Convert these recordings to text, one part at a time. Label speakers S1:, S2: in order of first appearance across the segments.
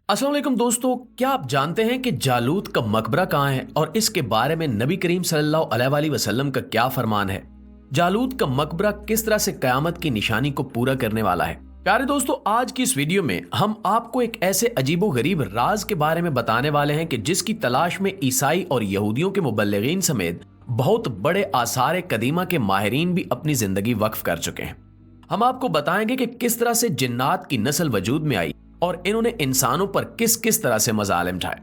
S1: अस्सलाम वालेकुम दोस्तों, क्या आप जानते हैं कि जालूत का मकबरा कहाँ है और इसके बारे में नबी करीम सल्लल्लाहु अलैहि वसल्लम का क्या फरमान है। जालूत का मकबरा किस तरह से कयामत की निशानी को पूरा करने वाला है। प्यारे दोस्तों, आज की इस वीडियो में हम आपको एक ऐसे अजीबोगरीब राज के बारे में बताने वाले हैं कि जिसकी तलाश में ईसाई और यहूदियों के मुबल्लिगीन समेत बहुत बड़े आसार कदीमा के माहिरीन भी अपनी जिंदगी वक्फ कर चुके हैं। हम आपको बताएंगे कि किस तरह से जिन्नात की नस्ल वजूद में आई और इन्होंने इंसानों पर किस किस तरह से मजालिम ढाए।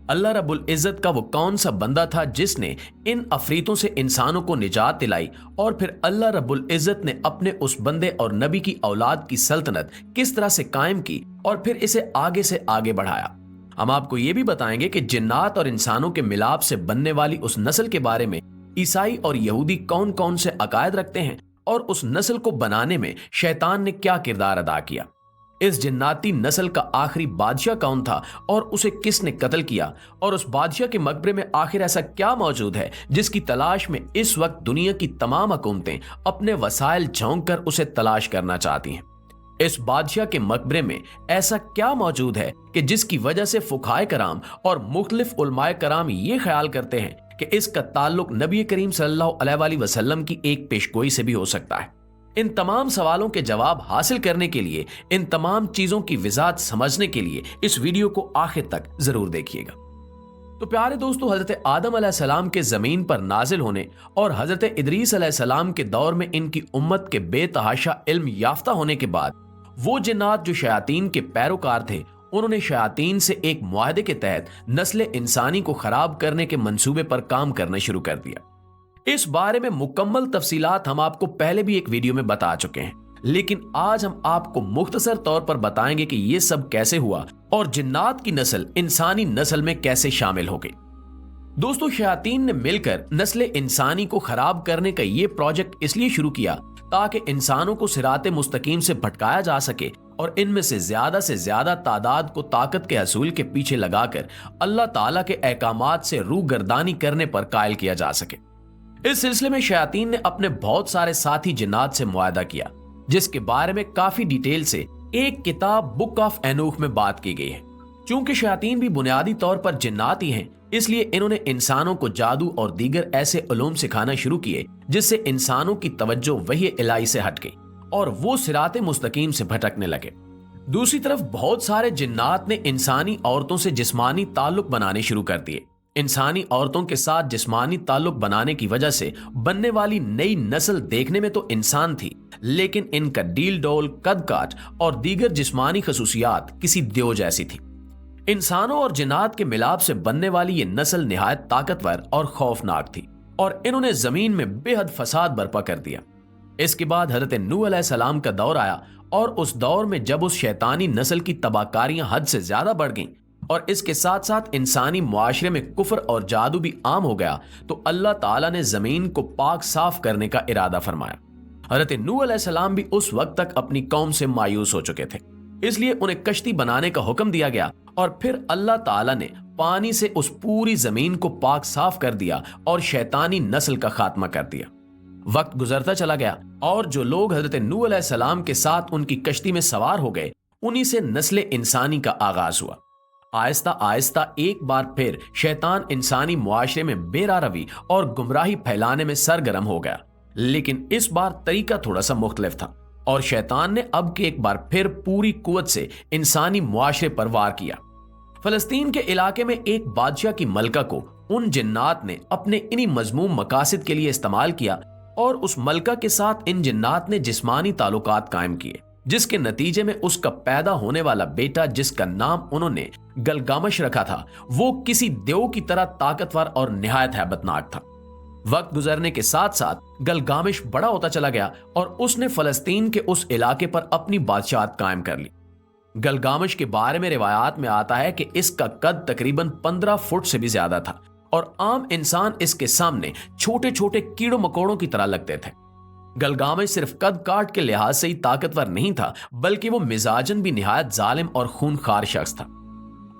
S1: अल्लाह रब्बुल इज्जत का वो कौन सा बंदा था जिसने इन अफरीतों से इंसानों को निजात दिलाई और फिर अल्लाह रब्बुल इज्जत ने अपने उस बंदे और नबी की औलाद की सल्तनत किस तरह से कायम की और फिर इसे आगे से आगे बढ़ाया। हम आपको ये भी बताएंगे कि जिन्नात और इंसानों के मिलाप से बनने वाली उस नस्ल के बारे में ईसाई और यहूदी कौन कौन से अकायद रखते हैं और उस नस्ल को बनाने में शैतान ने क्या किरदार अदा किया। इस जिन्नाती नस्ल का आखिरी बादशाह कौन था और उसे किसने कत्ल किया और उस बादशाह के मकबरे में आखिर ऐसा क्या मौजूद है जिसकी तलाश में इस वक्त दुनिया की तमाम हुकूमतें अपने वसाइल झोंक कर उसे तलाश करना चाहती हैं। इस बादशाह के मकबरे में ऐसा क्या मौजूद है कि जिसकी वजह से फुकाए कराम और मुख्तलिफ उलमाए कराम ये ख्याल करते हैं कि इसका ताल्लुक नबी करीम सल्लल्लाहु अलैहि वसल्लम की एक पेशगोई से भी हो सकता है। इन तमाम सवालों के जवाब हासिल करने के लिए, इन तमाम चीजों की वजाहत समझने के लिए इस वीडियो को आखिर तक जरूर देखिएगा। तो प्यारे दोस्तों, हजरत आदम अलैहिस्सलाम के जमीन पर नाजिल होने और हजरत इदरीस अलैहिस्सलाम के दौर में इनकी उम्मत के बेतहाशा इल्म याफ्ता होने के बाद वो जिन्नात जो शयातीन के पैरोकार थे, उन्होंने शयातीन से एक मुआहदे के तहत नस्ल इंसानी को खराब करने के मंसूबे पर काम करना शुरू कर दिया। इस बारे में मुकम्मल तफसीलात हम आपको पहले भी एक वीडियो में बता चुके हैं, लेकिन आज हम आपको मुख्तसर तौर पर बताएंगे कि यह सब कैसे हुआ और जिन्नात की नस्ल इंसानी नस्ल में कैसे शामिल हो गई। दोस्तों, शयातीन ने मिलकर नस्ल इंसानी को खराब करने का यह प्रोजेक्ट इसलिए शुरू किया ताकि इंसानों को सिराते मुस्तकीम से भटकाया जा सके और इनमें से ज्यादा तादाद को ताकत के हसूल के पीछे लगाकर अल्लाह ताला के अहकामात से रूगर्दानी करने पर कायल किया जा सके। इस सिलसिले में शयातीन ने अपने बहुत सारे साथी जिन्नात से मुआहदा किया, जिसके बारे में काफी डिटेल से एक किताब बुक ऑफ एनूख में बात की गई है। चूंकि शयातीन भी बुनियादी तौर पर जिन्नात ही हैं, इसलिए इन्होंने इंसानों को जादू और दीगर ऐसे उलूम सिखाना शुरू किए जिससे इंसानों की तवज्जो वही इलाही से हट गई और वो सिराते मुस्तकीम से भटकने लगे। दूसरी तरफ बहुत सारे जिन्नात ने इंसानी औरतों से जिस्मानी ताल्लुक बनाने शुरू कर दिए। इंसानी औरतों के साथ जिस्मानी ताल्लुक बनाने की वजह से बनने वाली नई नस्ल देखने में तो इंसान थी, लेकिन इनका डील डोल, कद काट और दीगर जिस्मानी खसूसियात किसी देव जैसी थी। इंसानों और जिन्नात के मिलाप से बनने वाली ये नस्ल निहायत ताकतवर और खौफनाक थी और इन्होंने जमीन में बेहद फसाद बर्पा कर दिया। इसके बाद हजरत नूह अलैहिस्सलाम का दौर आया और उस दौर में जब उस शैतानी नस्ल की तबाहकारियां हद से ज्यादा बढ़ गईं और इसके साथ साथ इंसानी मुआशरे में कुफर और जादू भी आम हो गया, तो अल्लाह ताला ने जमीन को पाक साफ करने का इरादा फरमाया। हजरत नूह अलैहिस्सलाम भी उस वक्त तक अपनी कौम से मायूस हो चुके थे, इसलिए उन्हें कश्ती बनाने का हुक्म दिया गया और फिर अल्लाह ताला ने पानी से उस पूरी जमीन को पाक साफ कर दिया और शैतानी नस्ल का खात्मा कर दिया। वक्त गुजरता चला गया और जो लोग हजरत नूह अलैहिस्सलाम के साथ उनकी कश्ती में सवार हो गए, उन्हीं से नस्ल इंसानी का आगाज हुआ। आहिस्ता आहिस्ता एक बार फिर शैतान इंसानी मुआशरे में बेरारवी और गुमराही फैलाने में सरगर्म हो गया, लेकिन इस बार तरीका थोड़ा सा मुख्तलिफ था और शैतान ने अब के एक बार फिर पूरी कुव्वत से इंसानी मुआशरे पर वार किया। फलस्तीन के इलाके में एक बादशाह की मलका को उन जिन्नात ने अपने इन्हीं मजमूम मकासद के लिए इस्तेमाल किया और उस मलका के साथ इन जिन्नात ने जिस्मानी ताल्लुकात कायम किए, जिसके नतीजे में उसका पैदा होने वाला बेटा, जिसका नाम उन्होंने गलगामश रखा था, वो किसी देव की तरह ताकतवर और निहायत हैबतनाक था। वक्त गुजरने के साथ साथ गलगामश बड़ा होता चला गया और उसने फलस्तीन के उस इलाके पर अपनी बादशाहत कायम कर ली। गलगामश के बारे में रिवायात में आता है कि इसका कद तकरीबन 15 फुट से भी ज्यादा था और आम इंसान इसके सामने छोटे छोटे कीड़ों मकोड़ों की तरह लगते थे। गलगामश सिर्फ कद काट के लिहाज से ही ताकतवर नहीं था, बल्कि वो मिजाजन भी निहायत जालिम और खूनखार शख्स था।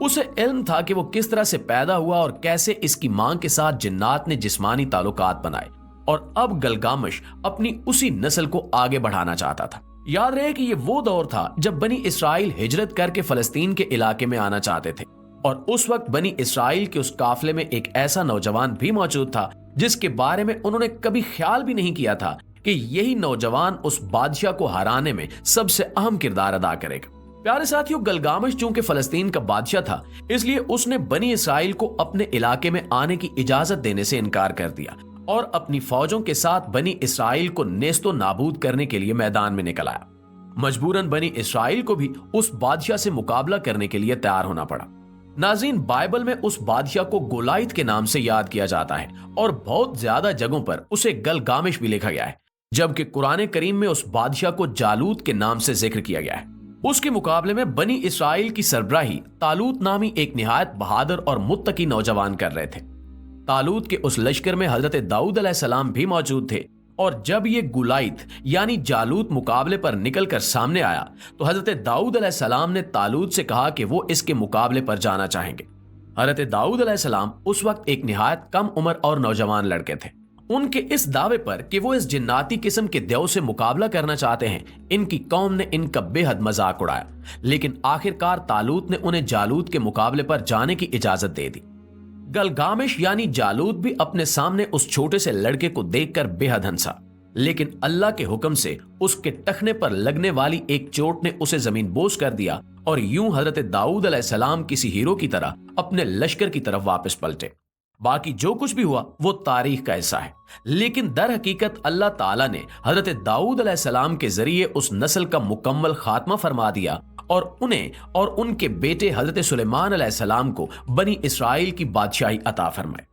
S1: उसे इल्म था कि वो किस तरह से पैदा हुआ और कैसे इसकी मां के साथ जिन्नात ने जिस्मानी ताल्लुकात बनाए और अब गलगामश अपनी उसी नस्ल को आगे बढ़ाना चाहता था। याद रहे कि ये वो दौर था जब बनी इसराइल हिजरत करके फलस्तीन के इलाके में आना चाहते थे, और उस वक्त बनी इसराइल के उस काफले में एक ऐसा नौजवान भी मौजूद था जिसके बारे में उन्होंने कभी ख्याल भी नहीं किया था कि यही नौजवान उस बादशाह को हराने में सबसे अहम किरदार अदा करेगा। प्यारे साथियों, गलगामश चूंकि फलस्तीन का बादशाह था, इसलिए उसने बनी इसराइल को अपने इलाके में आने की इजाजत देने से इनकार कर दिया और अपनी फौजों के साथ बनी इसराइल को नेस्तो नाबूद करने के लिए मैदान में निकल आया। मजबूरन बनी इसराइल को भी उस बादशाह से मुकाबला करने के लिए तैयार होना पड़ा। नाज़रीन, बाइबल में उस बादशाह को गोलाइथ के नाम से याद किया जाता है और बहुत ज्यादा जगहों पर उसे गलगामिश भी लिखा गया है, जबकि कुरान करीम में उस बादशाह को जालूत के नाम से जिक्र किया गया है। उसके मुकाबले में बनी इसराइल की सरबराही तालूत नामी एक निहायत बहादुर और मुत्तकी नौजवान कर रहे थे। तालूत के उस लश्कर में हजरत दाऊद अलैहिस्सलाम भी मौजूद थे, और जब ये गुलाइथ यानी जालूत मुकाबले पर निकलकर सामने आया तो हजरत दाऊद अलैहिस्सलाम ने तालूत से कहा कि वो इसके मुकाबले पर जाना चाहेंगे। हजरत दाऊद अलैहिस्सलाम उस वक्त एक निहायत कम उम्र और नौजवान लड़के थे। उनके इस दावे पर कि वो इस जिन्नाती किस्म के देव से मुकाबला करना चाहते हैं, इनकी कौम ने इनका बेहद मजाक उड़ाया, लेकिन आखिरकार तालूत ने उन्हें जालूत के मुकाबले पर जाने की इजाजत दे दी। गलगामिश यानी जालूत भी अपने सामने उस छोटे से लड़के को देखकर बेहद हंसा, लेकिन अल्लाह के हुक्म से उसके टखने पर लगने वाली एक चोट ने उसे जमीन बोझ कर दिया और यूं हजरत दाऊद अलैहिस्सलाम किसी हीरो की तरह अपने लश्कर की तरफ वापस पलटे। बाकी जो कुछ भी हुआ वो तारीख का हिस्सा है, लेकिन दर हकीकत अल्लाह ताला ने हजरत दाऊद अलैहिस्सलाम के जरिए उस नस्ल का मुकम्मल खात्मा फरमा दिया और उन्हें और उनके बेटे हजरत सुलेमान अलैहिस्सलाम को बनी इसराइल की बादशाही अता फरमाई।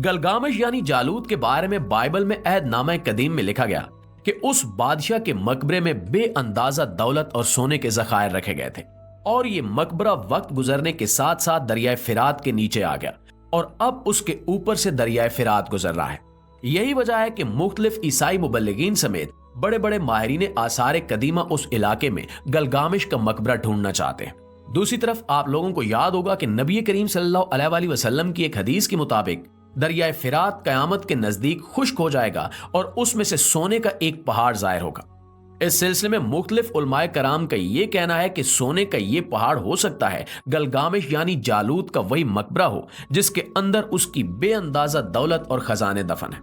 S1: गलगामिश यानी जालूत के बारे में बाइबल में अहदनामा कदीम में लिखा गया कि उस बादशाह के मकबरे में बेअंदाजा दौलत और सोने के जखायर रखे गए थे, और ये मकबरा वक्त गुजरने के साथ साथ दरियाए फिरात के नीचे आ गया और अब उसके ऊपर से दरियाए फिरात गुजर रहा है। यही वजह है कि मुख्तलिफ ईसाई मुबल्लिगीन समेत बड़े बड़े माहिरीन आसार कदीमा उस इलाके में गलगामिश का मकबरा ढूंढना चाहते हैं। दूसरी तरफ आप लोगों को याद होगा कि नबी करीम सल्लल्लाहु अलैहि वसल्लम की एक हदीस के मुताबिक दरियाए फिरात कयामत के नजदीक खुश्क हो जाएगा और उसमें से सोने का एक पहाड़ जाहिर होगा। इस सिलसिले में मुख्तलिफ उलमाए कराम का ये कहना है कि सोने का ये पहाड़ हो सकता है गलगामिश यानी जालूत का वही मकबरा हो जिसके अंदर उसकी बेअंदाजा दौलत और खजाने दफन है।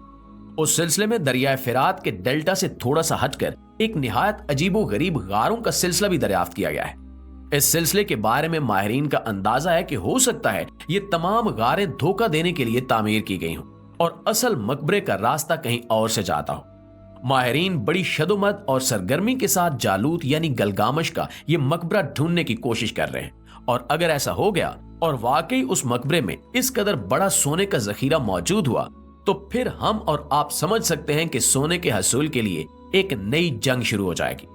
S1: उस सिलसिले में दरियाए फिरात के डेल्टा से थोड़ा सा हटकर एक निहायत अजीबो गरीब गारों का सिलसिला भी दरियाफ्त किया गया है। इस सिलसिले के बारे में माहिरीन का अंदाजा है कि हो सकता है ये तमाम गारें धोखा देने के लिए तामीर की गई हों और असल मकबरे का रास्ता कहीं और से जाता हो। माहिरीन बड़ी शदोमत और सरगर्मी के साथ जालूत यानी गलगामिश का ये मकबरा ढूंढने की कोशिश कर रहे हैं, और अगर ऐसा हो गया और वाकई उस मकबरे में इस कदर बड़ा सोने का जखीरा मौजूद हुआ तो फिर हम और आप समझ सकते हैं कि सोने के हसूल के लिए एक नई जंग शुरू हो जाएगी।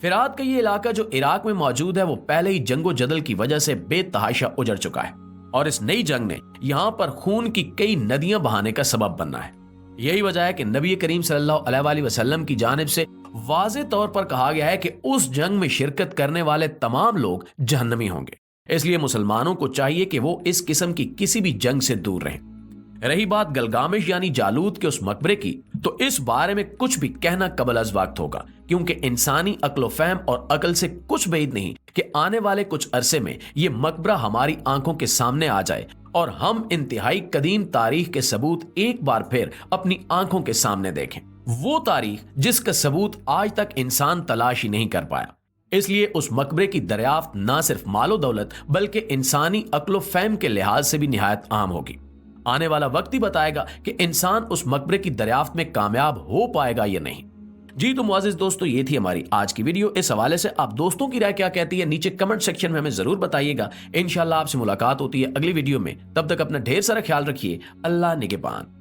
S1: फिरात का ये इलाका जो इराक में मौजूद है वो पहले ही जंगो जदल की वजह से बेतहाशा उजड़ चुका है, और इस नई जंग ने यहाँ पर खून की कई नदियां बहाने का सबब बनना है। यही वजह है कि नबी करीम सल्लल्लाहु अलैहि वसल्लम की जानिब से वाज़े तौर पर कहा गया है कि उस जंग में शिरकत करने वाले तमाम लोग जहन्नमी होंगे। इसलिए मुसलमानों को चाहिए कि वो इस किस्म की किसी भी जंग से दूर रहें। रही बात गलगामिश यानी जालूत के उस मकबरे की, तो इस बारे में कुछ भी कहना कबल अज वक्त होगा, क्योंकि इंसानी अक्ल फहम और अकल से कुछ बैद नहीं कि आने वाले कुछ अरसे में ये मकबरा हमारी आंखों के सामने आ जाए और हम इंतहाई कदीम तारीख के सबूत एक बार फिर अपनी आंखों के सामने देखें, वो तारीख जिसका सबूत आज तक इंसान तलाश ही नहीं कर पाया। इसलिए उस मकबरे की दरियाफ्त न सिर्फ मालो दौलत बल्कि इंसानी अक्ल फहम के लिहाज से भी निहायत अहम होगी। आने वाला वक्त ही बताएगा कि इंसान उस मकबरे की दरियाफ्त में कामयाब हो पाएगा या नहीं। जी तो मुआजिज दोस्तों, ये थी हमारी आज की वीडियो। इस हवाले से आप दोस्तों की राय क्या कहती है नीचे कमेंट सेक्शन में हमें जरूर बताइएगा। इंशाल्लाह आपसे मुलाकात होती है अगली वीडियो में। तब तक अपना ढेर सारा ख्याल रखिए। अल्लाह निगहबान।